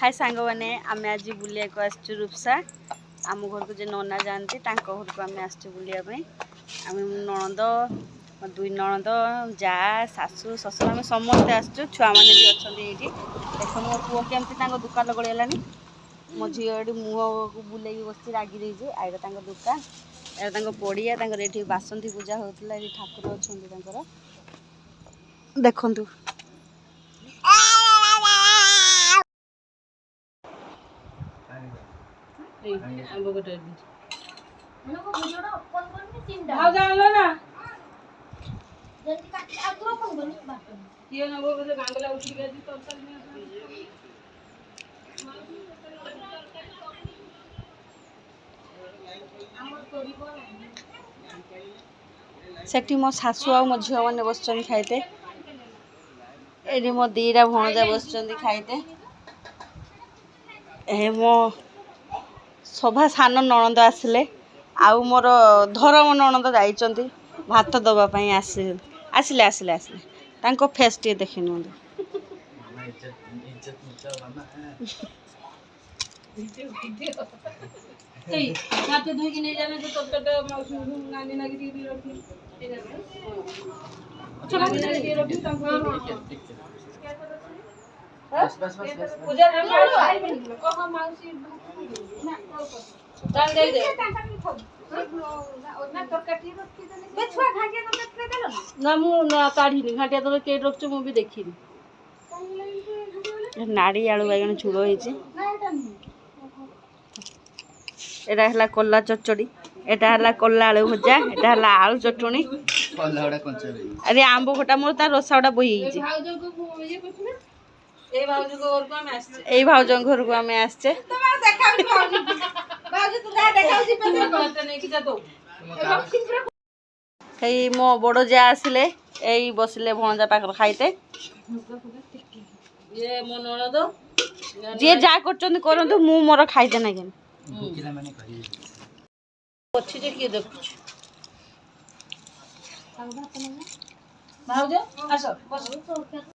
हाय सांग मैंने आम आज बुलिया को आसचु रूपसा आम घर को जो नना जाती घर को आम आसचु बुलिया आम नणद दुई नणद जा शाशु शशुर आम समस्ते आसचु छुआ मैंने भी अच्छा ये देख मो पुओ केमती दुकान गलानी मो झी ये मुह को बुले बस रागी देजे आईटा दुकान एटा पड़िया ये बासंती पूजा होता है ठाकुर अच्छा देखु आंब गोटे सेठी मो शाशु आ मो झील मैंने बस खाइते ये मो दीटा भणजा बस खाइते मो सभा सान नणद आसिले आउ मोर धरम नणद जाइचंती भात दवापाई आसिले आसिले आसिले तांको फेस टे देखि नु बस बस बस बस पूजा कह माउसी डाल दे दे ना तरकारी रखी देले बेछुआ घाटिया तो रखले देलो ना मु ना काढीनी घाटिया तो के रखछु मु भी देखिनी नाड़ी आलू बैगन झुड़ो होइছে एटा हला कोल्ला चचड़ी एटा हला कोल्ला आलू भजा एटा हला आलू चटणी कोल्लाडा कंचा अरे आंबो खटा मोर ता रसाडा बही हिजे भाउजो को ये कुछ ना ए भाउजो को घर को हम आछे ए भाउजो घर को हम आछे तमा देखाबी भाउजो भाउजो तू जा देखाउसी पे कोटा नै कि जा तो कई मो बड़ जा आसिले एई बसिले भणजा पाखर खाइते ये मो नणद जे जा करचंदी करंतु मु मोर खाइते ना केन भूकिला माने कहि पछी जे के देखु भाउजो आसो बस